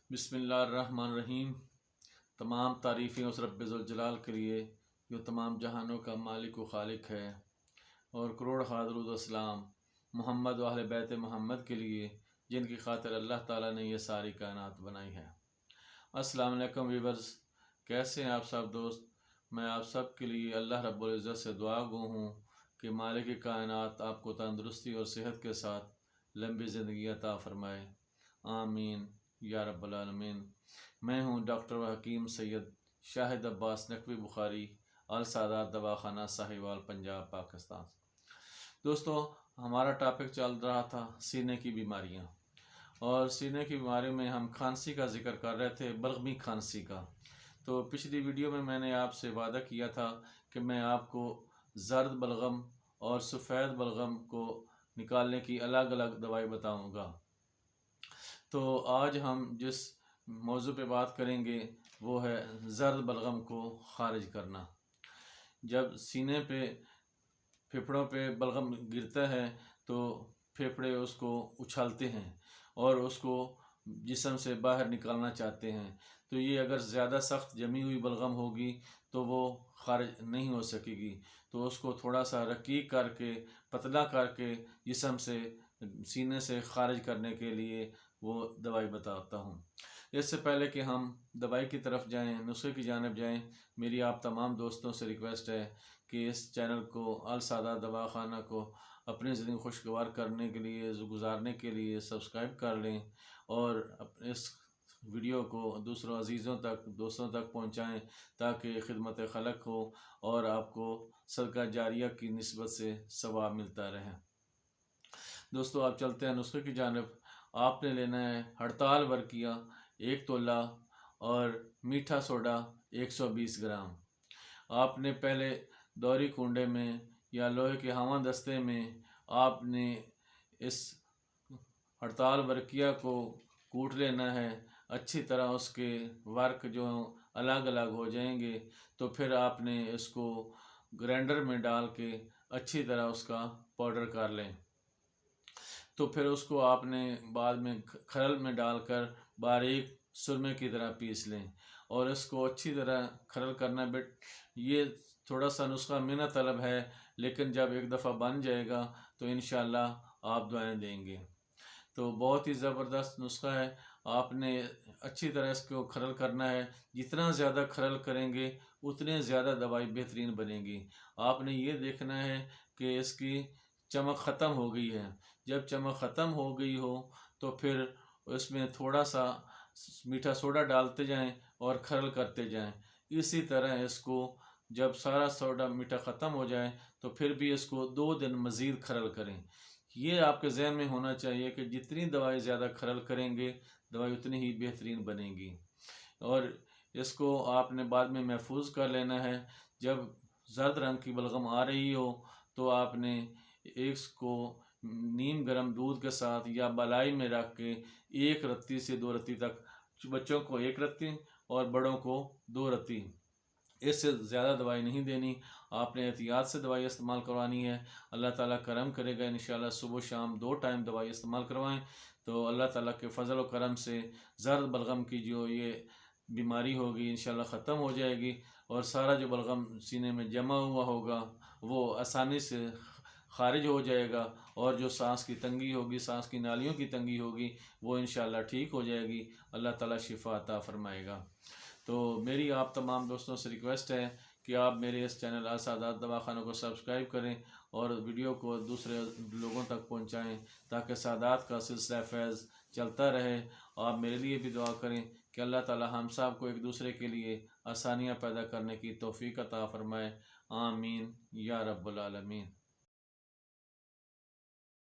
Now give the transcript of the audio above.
बिस्मिल्लाहिर्रहमानिर्रहीम। तमाम तारीफ़ें उस रब्ब ज़ुल-जलाल के लिए जो तमाम जहानों का मालिक व खालिक है, और करोड़ दरूद व सलाम मोहम्मद व अहले बैत मोहम्मद के लिए जिनकी खातिर अल्लाह ताला ने यह सारी कायनात बनाई है। अस्सलाम वालेकुम वीवर्स, कैसे हैं आप सब दोस्त। मैं आप सब के लिए अल्लाह रब्बुल इज़्ज़त से दुआ गो हूँ कि मालिक कायनात आपको तंदुरुस्ती और सेहत के साथ लंबी ज़िंदगी अता फ़रमाए, आमीन या रब्बल आलमीन। मैं हूँ डॉक्टर व हकीम सैयद शाहिद अब्बास नकवी बुखारी, अल सादात दवाखाना साहिवाल, पंजाब, पाकिस्तान। दोस्तों, हमारा टॉपिक चल रहा था सीने की बीमारियाँ, और सीने की बीमारी में हम खांसी का जिक्र कर रहे थे, बलगमी खांसी का। तो पिछली वीडियो में मैंने आपसे वादा किया था कि मैं आपको जर्द बलगम और सफ़ेद बलगम को निकालने की अलग अलग दवाई बताऊंगा। तो आज हम जिस मौजू पे बात करेंगे वो है जर्द बलगम को खारिज करना। जब सीने पे फेफड़ों पे बलगम गिरता है तो फेफड़े उसको उछालते हैं और उसको जिस्म से बाहर निकालना चाहते हैं। तो ये अगर ज़्यादा सख्त जमी हुई बलगम होगी तो वो खारिज नहीं हो सकेगी। तो उसको थोड़ा सा रकीक करके, पतला करके जिस्म से, सीने से खारिज करने के लिए वो दवाई बताता हूँ। इससे पहले कि हम दवाई की तरफ जाएं, नुस्खे की जानिब जाएं, मेरी आप तमाम दोस्तों से रिक्वेस्ट है कि इस चैनल को, अल सादात दवाखाना को अपनी ज़िंदगी खुशगवार करने के लिए, गुजारने के लिए सब्सक्राइब कर लें और इस वीडियो को दूसरों अजीज़ों तक, दोस्तों तक पहुँचाएँ ताकि खिदमत खलक हो और आपको सदका जारिया की निस्बत से सवाब मिलता रहे। दोस्तों, आप चलते हैं नुस्खे की जानिब। आपने लेना है हड़ताल वर्किया 1 तोला और मीठा सोडा 120 ग्राम। आपने पहले दौरी कुंडे में या लोहे के हवा दस्ते में आपने इस हड़ताल वर्किया को कूट लेना है। अच्छी तरह उसके वर्क जो अलग अलग हो जाएंगे तो फिर आपने इसको ग्राइंडर में डाल के अच्छी तरह उसका पाउडर कर लें। तो फिर उसको आपने बाद में खरल में डालकर बारीक सुरमे की तरह पीस लें और इसको अच्छी तरह खरल करना। बेट ये थोड़ा सा नुस्खा मेहनत तलब है, लेकिन जब एक दफ़ा बन जाएगा तो इंशाल्लाह आप दुआएं देंगे। तो बहुत ही ज़बरदस्त नुस्खा है। आपने अच्छी तरह इसको खरल करना है। जितना ज़्यादा खरल करेंगे उतने ज़्यादा दवाई बेहतरीन बनेगी। आपने ये देखना है कि इसकी चमक ख़त्म हो गई है। जब चमक ख़त्म हो गई हो तो फिर उसमें थोड़ा सा मीठा सोडा डालते जाएं और खरल करते जाएं। इसी तरह इसको जब सारा सोडा मीठा ख़त्म हो जाए तो फिर भी इसको 2 दिन मज़ीद खरल करें। ये आपके जहन में होना चाहिए कि जितनी दवाई ज़्यादा खरल करेंगे दवाई उतनी ही बेहतरीन बनेगी। और इसको आपने बाद में महफूज कर लेना है। जब जर्द रंग की बलगम आ रही हो तो आपने इसको नीम गर्म दूध के साथ या बलाई में रख के 1 रत्ती से 2 रत्ती तक, बच्चों को 1 रत्ती और बड़ों को 2 रत्ती, इससे ज़्यादा दवाई नहीं देनी। आपने एहतियात से दवाई इस्तेमाल करवानी है। अल्लाह ताला करम करेगा इंशाल्लाह। सुबह शाम 2 टाइम दवाई इस्तेमाल करवाएं तो अल्लाह ताला के फ़ज़ल व करम से ज़र्द बलगम की जो ये बीमारी होगी इंशाल्लाह ख़त्म हो जाएगी और सारा जो बलगम सीने में जमा हुआ होगा वो आसानी से खारिज हो जाएगा और जो सांस की तंगी होगी, सांस की नालियों की तंगी होगी, वो इंशाल्लाह ठीक हो जाएगी। अल्लाह ताला शिफा अता फरमाएगा। तो मेरी आप तमाम दोस्तों से रिक्वेस्ट है कि आप मेरे इस चैनल अल सादात दवाखाना को सब्सक्राइब करें और वीडियो को दूसरे लोगों तक पहुंचाएं ताकि सादात का सिलसिला फैज़ चलता रहे। आप मेरे लिए भी दुआ करें कि अल्लाह ताला हम सब को एक दूसरे के लिए आसानियाँ पैदा करने की तौफीक अता फरमाए, आमीन या रब्बुल आलमीन।